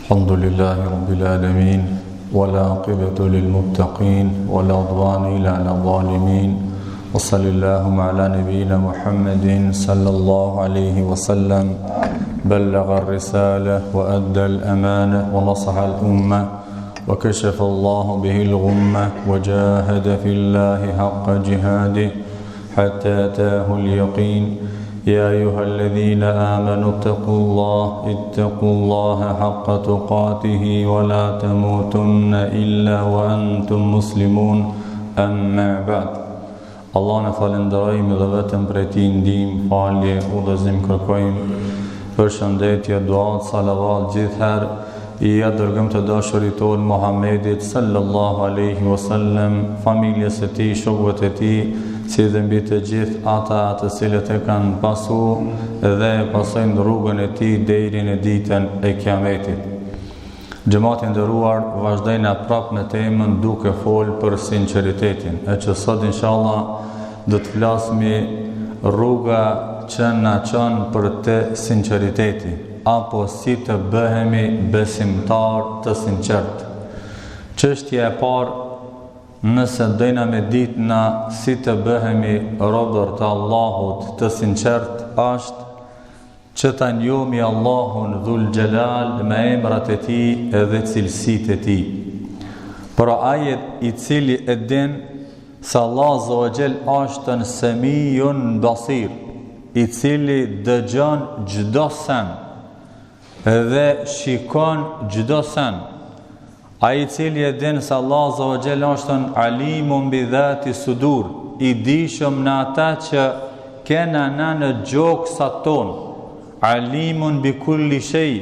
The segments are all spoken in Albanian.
الحمد لله رب العالمين والعاقبة للمتقين ولا عدوان إلا على الظالمين وصلى اللهم على نبينا محمد صلى الله عليه وسلم بلغ الرسالة وأدى الأمانة ونصح الأمة وكشف الله به الغمة وجاهد في الله حق جهاده حتى أتاه اليقين يا أيها الذين آمنوا اتقوا الله حق تقاته ولا تموتن إلا وأنتم مسلمون أما بعد Allah në falenderojmë dhe vetëm për ti ndihmë, falje, udhëzim kërkojmë, përshëndetje, duat, salavat gjithherë I dërgëm të dashurit tonë Muhammedit sallallahu alaihi wasallam, familjes e tij, shokëve të tij, si dhe mbi të gjithë ata të cilët e kanë pasu dhe pasojnë rrugën e tij deri në ditën e Kiametit. Xhamati nderuar, vazhdojmë prapë në temën duke folë për sinqeritetin. E që sot inshallah do të flasim rruga që na çon për të sinqeriteti, apo si të bëhemi besimtar të sinqert. Çështja e parë, nëse dojna me ditë na si të bëhemi robër të Allahut të sinqert, është që ta njohim Allahun Dhul Jalal me emrat e tij edhe cilësitë e tij. Por ai I cili e din se Allah Azza wa Jall është në Semiun Basir, I cili dëgjon çdo sen dhe shikon çdo sen. Ai I cili e din se Allah Azza wa Jall është alimun bi dhati sudur, I dishëm në ata që kena në gjoksat tonë, alimun bi kulli shay,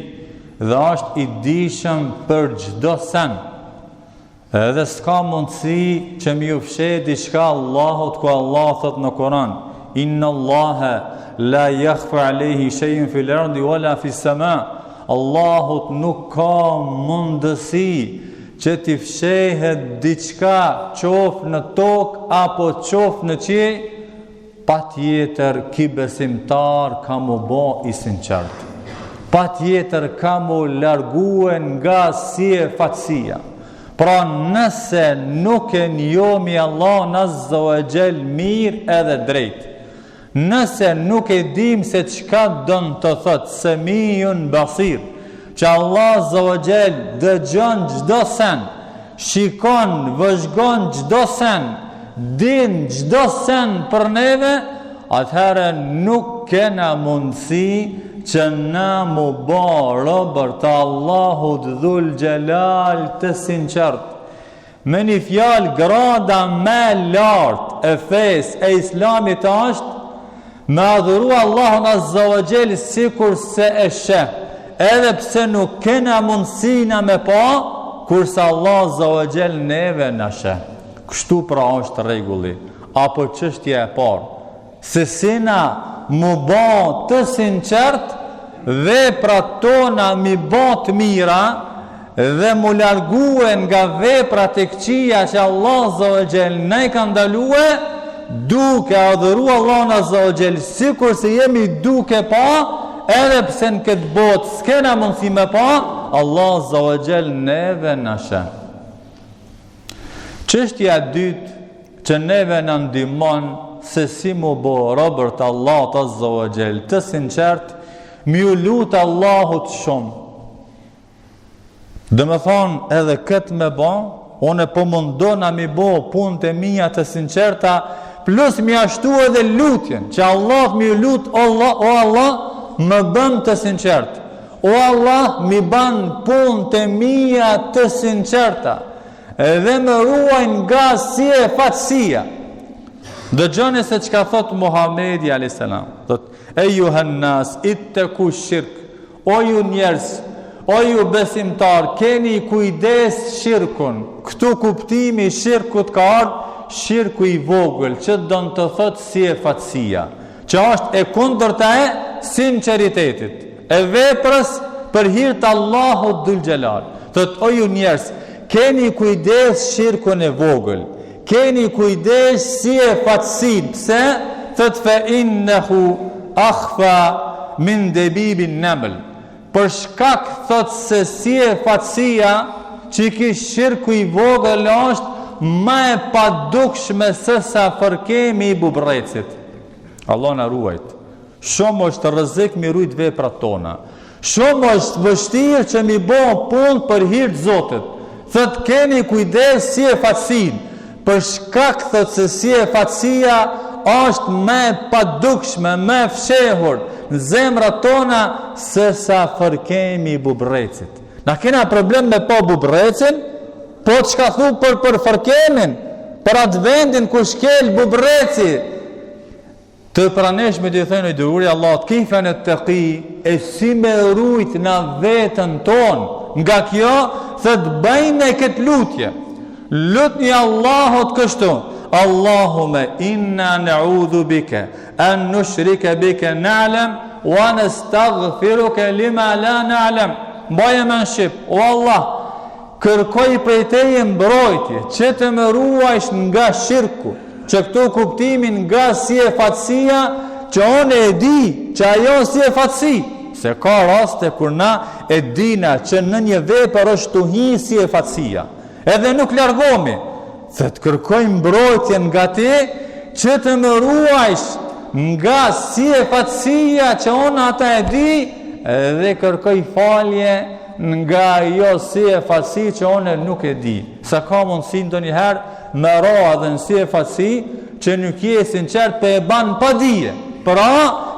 dhe është I dishëm për çdo sen. Edhe s'ka mundësi që mi u fsheh diçka Allahut, ku Allah thot në Kur'an: Inna Allaha la yakhfa alayhi shay'un fil ardi wala fis sama. Allahut nuk ka mundësi që t'i fshehet diçka qoftë në tokë apo qoftë në qiell, patjetër ki besimtar ka mu bë I sinqert. Patjetër ka mu larguen nga fatësia. Pra nëse nuk e njohim Allahun Azza wa Jall mirë edhe drejt, nëse nuk e dim se çka don të thot Semiun Basir, që Allah Azza wa Jall dëgjon çdo sen, shikon, vëzhgon çdo sen, din çdo sen për neve, atëherë nuk kena mundësi që na mu bë robër të Allahut Dhul Jalal të sinqert. Me një fjalë, grada më lartë e fesë e Islamit është me adhuru Allahun Azza wa Jall sikur se e sheh, edhe pse nuk kena mundësina me pa, kurse Allah Azza wa Jall neve na sheh. Kështu pra është rregulli, apo çështja e parë, se si na mu bë të sinqert, veprat tona mi bë të mira dhe mu larguen nga veprat e këqija që Allah Azza wa Jall na I ka ndalue, duke adhuru Allahun Azza wa Jall sikur se jemi duke pa, edhe pse në këtë botë s'kena mundësi me pa, Allah Azza wa Jall neve na sheh. Çështja e dytë që neve na ndihmon se si mu bë robër të Allahut Azza wa Jall të sinqert, mi u lut Allahut shumë. Dhe me thonë edhe këtë me ba, une po mundona mi bo punët e mija të sinqerta, plus mi ashtu edhe lutjen, që Allah mi u lut, o Allah, më bëm të sinqert. O Allah, mi ban punët e mija të sinqerta, edhe më ruajnë nga si e fatësia. Dëgjoni se çka thot Muhamedi alayhis salam. Thot: Ejuhan nas ittaku shirk. O ju njerëz, o ju besimtar, keni kujdes shirkun. Këtu kuptimi I shirkut ka ardhur shirku I vogël, që don të thot si e fatësia, që është e kundërta e sinqeritetit, e veprës për hir të Allahut Dhul Jalal. Thot: o ju njerëz, keni kujdes shirkun e vogël. Keni kujdes si e fatësin. Pse? Thët fe innehu akhfa min debibin naml. për shkak thot se si e fatësia që ki shirku i vogël është ma e padukshme se sa fërkemi i bubrecit. Allah na ruajt. Shumë është rrezik mi rujt veprat tona. Shumë është vështirë që mi bo punë për hir të Zotit. Thot keni kujdes si e fatësin, për shkak thot se si e fatësia është me padukshme, me fshehur në zemrat tona se sa fërkemi i bubrecit. Na kena problem me po bubrecin, po të shka thu për fërkemin, për atë vendin ku shkel bubreci. Të pranesh me të thënë i dëruri Allah, të kifen e të ki, e si me rujt në vetën tonë, nga kjo, thët bëjnë e këtë lutje. Lutni Allahot kështu, Allahume inna na'udhu bike, an nushrike bike na'lem, wa nastaghfiruke lima la na'lem. Mbaje me në shqip, o Allah, kërkoj prej teje mbrojtje, që të më ruajsh nga shirku, që këtu kuptimin nga si e fatësia, që onë e di, që ajo si e fatësi, se ka raste kur na e dina që në një vepër është tuhi si e fatësia, edhe nuk largomi, dhe të kërkoj mbrojtje nga ti, që të më ruajsh nga si e fatësia, që onë ata e di, edhe kërkoj falje nga jo si e fatësi që onë nuk e di. Sa ka mundësi ndonjëherë me roa dhe në si e fatësi që nuk je sinqert për e banë pa dije. Pra,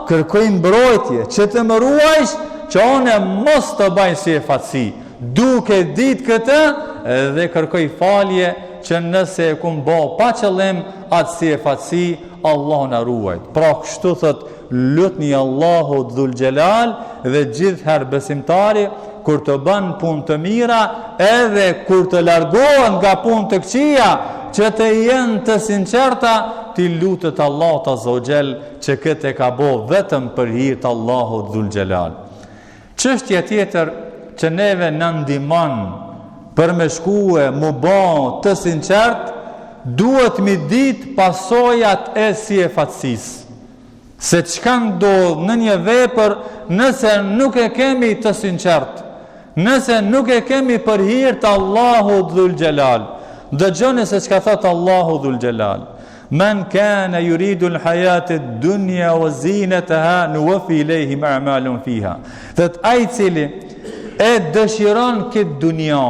kërkoj mbrojtje që të më ruajsh që onë mos të bajnë si e fatësi. Duke ditë këtë edhe kërkoj falje që nëse e kumë bo pa qëllim atë si e fatësi, Allah në ruajt. Pra kështu thët, lutni Allahu dhul gjelal dhe gjithëherë besimtari kur të banë punë të mira edhe kur të largohen nga punë të këqija që të jenë të sinqerta ti lutët Allah të zogjel që këtë e ka bo vetëm për hir të Allahu dhul gjelal. Çështja tjetër që neve në ndihmon për me shkue mu bo të sinqert duhet mi dit pasojat e si e fatësisë. Se çka ndodh në një vepër nëse nuk e kemi të sinqert, nëse nuk e kemi për hir të Allahu dhul gjelal. Dëgjoni se çka thot Allahu dhul gjelal. Men kana yuridu al-hayata ad-dunya wa zinataha nuwaffi ilayhim a'malahum fiha. Thot ai cili e dëshiron këtë dunja,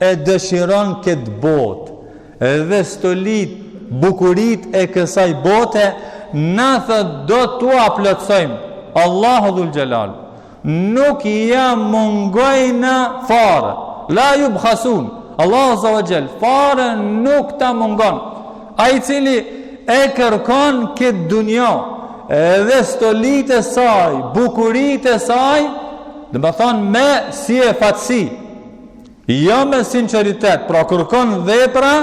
e dëshiron këtë botë, dhe stolit bukurit e kësaj bote, në thët do t'u plotësojmë. Allahu dhul gjelal nuk ja mungojnë fare, la ju bhasun. Allahu zawajel fare nuk ta mungon. Ai cili e kërkon këtë dunja edhe stolit e saj, bukurit e saj, dhe më thonë me si e fatësi, jo me sinceritet, pra kërkon vepra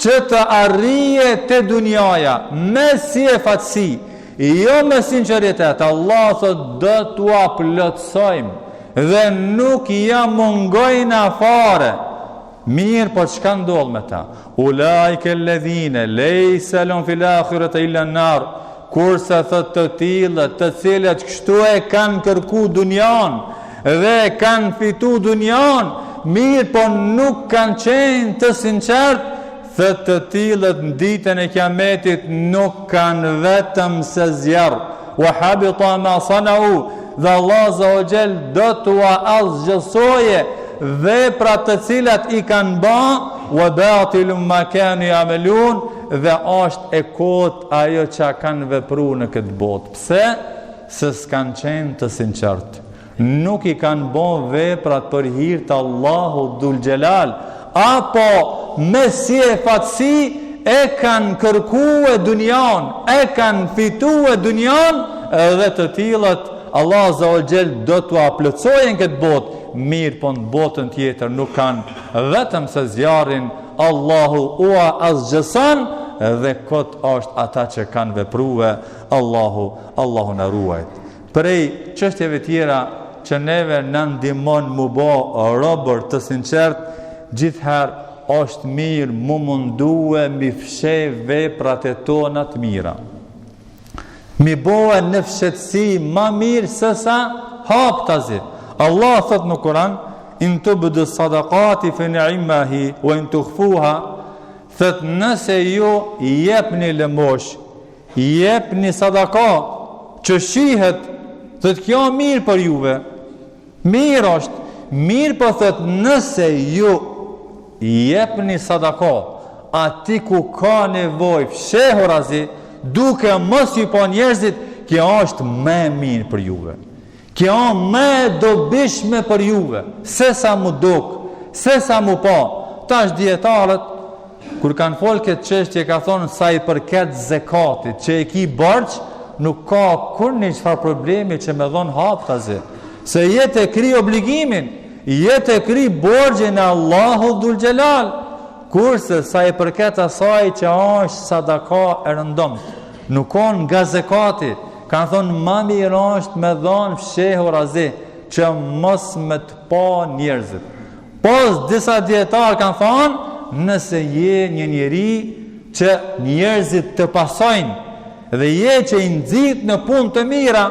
që të arrije të dunjaja me si e fatësi, jo me sinceritet. Allah thot do t'u plotësojmë dhe nuk ja mungojnë afare. Mirë, po çka ndodh me ta? Ulaike alladhina laysa lahum fil akhirati illa an-nar. Kurse thot të tillët, të cilët kështu e kanë kërku dunjan dhe kanë fitu dunjan, mirë, po nuk kanë qenë të sinqert, dhe të tillët në ditën e kiametit nuk kanë vetëm se zjarr. Wa habita ma sanau, dhe Allah azza wa jall do t'u azgjësoje veprat të cilat i kanë ba, wa batilum ma kanu ya'malun, dhe është e kot ajo që kanë vepru në këtë botë. Pse? Se s'kan qenë të sinqert. Nuk i kanë bo veprat për hir të Allahu dhul gjelal, apo me si e fatësi e kanë kërku e dunjan, e kanë fitu e dunjan, edhe të tillët Allah azza wa jall do t'u plotësojnë këtë botë. Mirë, po në botën tjetër nuk kanë vetëm se zjarin Allahu ua azgjësan, dhe kot është ata që kanë veprue. Allahu në ruajt. Prej çështjeve tjera që neve në ndihmon mu bo robër të sinqert, gjithherë është mirë mu mundue mi fshej veprat e tona të mira. Mi bohe në fshetësi ma mirë sësa haptazi. Allah thot në Kur'an, in tubdu sadaqati fa ni'mahi wa in tukhfuha, thot nëse ju jepni lëmosh, jepni sadaka që shihet, thot kjo mirë për juve. Mirë është, mirë po thot nëse ju jepni sadaka ati ku ka nevojë fshehurazi, duke mos ju po njerëzit, kjo është më mirë për juve. Kjo më dobishme për juve, se sa mu duk, se sa mu pa. Tash dietarët, kur kanë folë këtë çështje, ka thonë sa i përket zekatit, që e ki borx, nuk ka kur një çfarë problemi që me dhon haptazi. Se jetë e kri obligimin, jetë e kri borxhin e Allahut Dhul Xhelal, kurse sa i përket asaj që është sadaka e rëndomt, nuk on nga zekati. Kanë thonë më mirë është me dhënë fshehurazi, që mos me të pa njerëzit. Pos disa dietarë kanë thonë, nëse je një njeri që njerëzit të pasojnë dhe je që i nxit në punë të mira,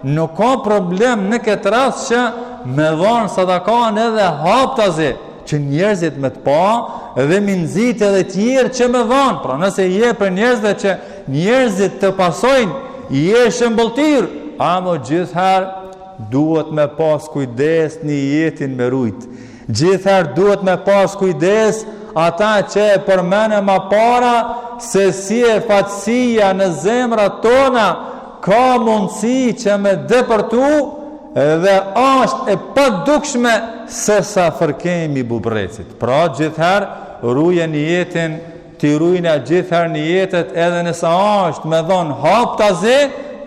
nuk ka problem në këtë rast që me dhënë sadakan edhe haptazi, që njerëzit me të pa dhe me nxit edhe tjerë që me dhënë. Pra nëse je për njerëzve që njerëzit të pasojnë, je shëmbëltir, amo gjithherë duhet me pas kujdes një jetin me rujt. Gjithherë duhet me pas kujdes ata që e përmene ma para, se si e fatësia në zemrat tona ka mundësi që me dëpërtu dhe është e padukshme se sa fërkemi bubrecit. Pra gjithherë ruje një jetin, ti rujnë gjithherë një jetet, edhe nësa është me dhonë haptazi,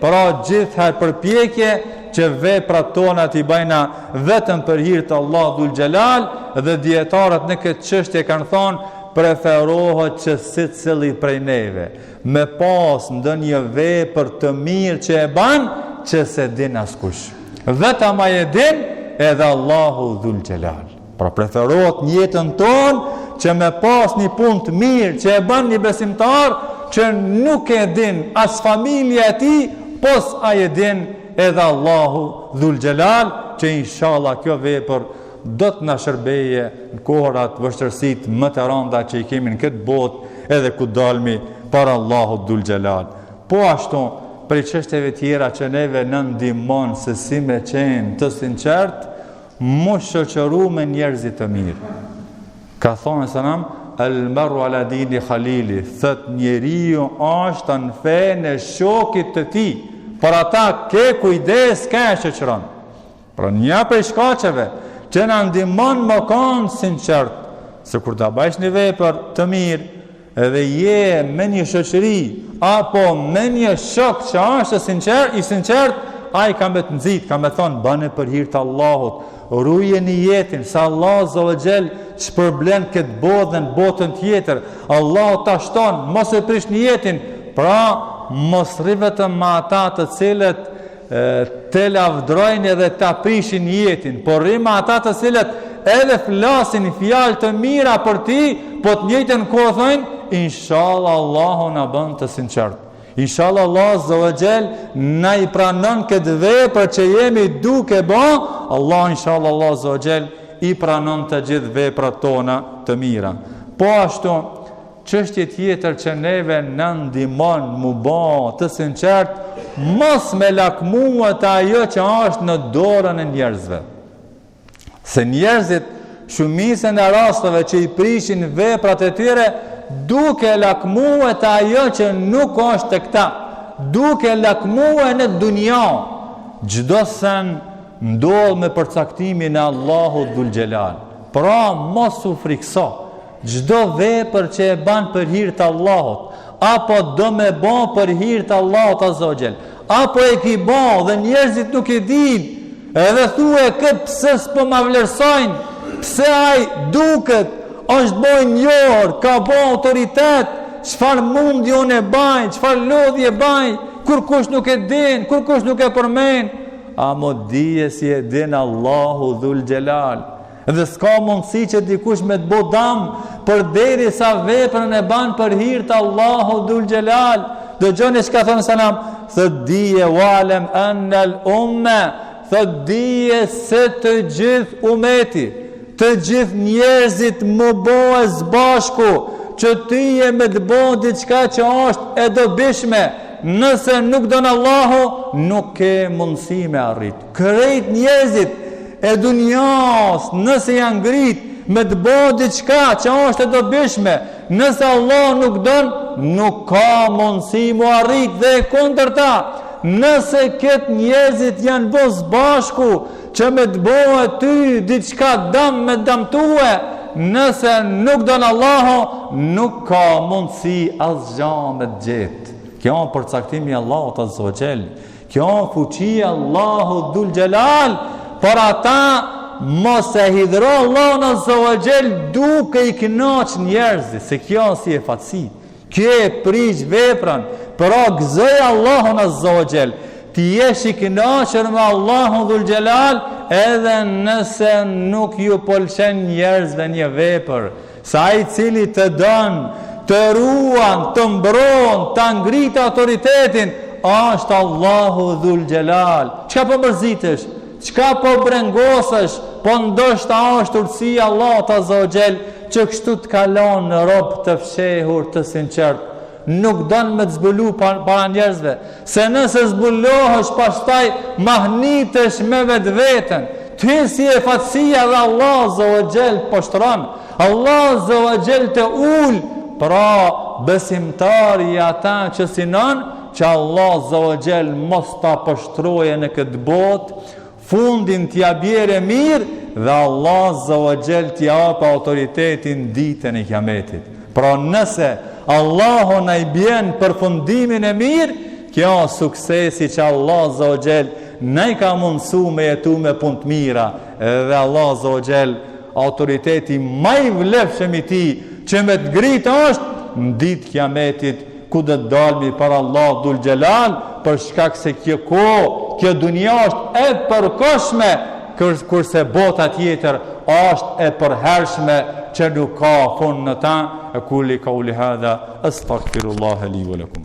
pra gjithherë përpjekje që veprat tona t'i bajna vetëm për hir të Allah Dhul Xhelal, dhe dietarët në këtë çështje kanë thonë, preferohet që secili prej neve me pas ndonjë vepër të mirë që e ban, që se din askush. Vetëm ai e din, edhe Allahu Dhul Xhelal. Pra preferohet në jetën tonë që me pas një punë të mirë që e bën një besimtar që nuk e din as familja e tij, pos ai e din edhe Allahu Dhul Xhelal, që inshallah kjo vepër do të na shërbeje në kohërat vështirësitë më të rënda që i kemi në këtë botë, edhe ku dalmi para Allahut Dhul Xhelal. Po ashtu për çështjeve tjera që neve në ndihmon se si me qenë të sinqert, mos shoqëru me njerëzit të mirë. Ka thonë selam, al-mar'u ala dini khalili, thot njeriu është në fenë e shokit të tij. Për ata ke kujdes, ke shoqëron. Pra një prej shkaqeve që na ndihmon më kanë sinqert, se kur ta bësh një vepër të mirë, edhe je me një shoqëri apo me një shok që është i sinqert, ai ka me të nxit, ka me thonë bëne për hir të Allahut, ruje një jetin, sa Allah Zogjel shpërblen këtë botë dhe në botën tjetër. Allah ta shton, mos e prish një jetin, pra mos rri vetëm me ata të cilët te lavdrojnë edhe ta prishin jetin, por rri me ata të cilët edhe flasin fjalë të mira për ti, po të njëjtën kohë thonë, inshallah Allahu na bën të sinqert. Inshallah Allah Zogjel na i pranon këtë vepër që jemi duke bë, Allah inshallah Allah Zogjel i pranon të gjithë veprat tona të mira. Po ashtu, çështje tjetër që neve na ndihmon mu bë të sinqert, mos me lakmuat ajo që është në dorën e njerëzve. Se njerëzit shumicën e rasteve që i prishin veprat e tyre, duke lakmuet ajo që nuk është të këta, duke lakmuet në dunja, gjdo sen ndodh me përcaktimin e Allahut Dhul Xhelal. Pra mos u frikso, gjdo vepër që e ban për hir të Allahut, apo do me ban për hir të Allahut Azogjel, apo e ki ban dhe njerëzit nuk e din, edhe thue këtë pse s'po ma vlerësojnë, pse ai duket është bojnë njërë, ka bojnë autoritet, qëfar mundi unë e bajnë, qëfar lodhje bajnë, kur kush nuk e din, kur kush nuk e përmen, a mo dije si e din Allahu Dhul Xhelal. Dhe s'ka mundësi që dikush me të bo dam, për deri sa veprën e banë për hir të Allahu Dhul Xhelal. Dhe gjoni që ka thënë selam, thët dije walem ennel umme, thot dije se të gjithë umeti, të gjithë njerëzit më bëhe zbashku, që ti je me të bëhe diçka që është e dobishme, nëse nuk donë Allahu, nuk ke mundësi me arrit. Krejt njerëzit e dunjas, nëse janë ngrit me të bëhe diçka që është e dobishme, nëse Allah nuk donë, nuk ka mundësi mu arrit dhe kundërta. Nëse këtë njerëzit janë bës bashku që me të bëhe ty diçka dëm me dëmtue, nëse nuk donë Allahu, nuk ka mundësi asgjë me të gjetë. Kjo është përcaktimi i Allahut Azza wa Jall. Kjo është fuqia Allahu Dhul Jalal. Por ata mos e hidhro Allahun Azza wa Jall duke i kënaq njerëzit, se kjo si e fatësi. Kjo e prish veprën, pra gëzoj Allahun Azza wa Jall. Ti jesh i kënaqur me Allahun Dhul Jalal, edhe nëse nuk ju pëlqen njerëzve një vepër, sa ai i cili të don, të ruan, të mbron, të ngritë autoritetin, është Allahu Dhul Jalal. Çka po mërzitesh? Çka po brengosësh? Po ndoshta është urtësia Allahut Azza wa Jall që kështu të kalon në rob të fshehur, të sinqert. Nuk don me të zbulu para njerëzve, se nëse zbulohesh pastaj mahnitesh me vetveten. Ty si e fatësia dhe Allah Azza wa Jall poshtron. Allah Azza wa Jall të ul. Pra besimtari ata që sinon që Allah Azza wa Jall mos ta pështroje në këtë botë, fundin t'ja bjere mirë dhe Allah Azza wa Jall t'ja hap autoritetin ditën e Kiametit. Pra nëse Allahu na i bjen për fundimin e mirë, kjo suksesi që Allah Azza wa Jall na i ka mundësu me jetu me punë të mira, dhe Allah Azza wa Jall autoriteti më i vlefshëm i tij që me të gritë është në ditë Kiametit, ku dhe të dalmi për Allah Dhul Jalal, për shkak se kjo dunia është e përkohshme, kurse bota tjetër është e përhershme që nuk ka fund në ta. E kulli kauli hadha, astaghfirullaha li wa lakum.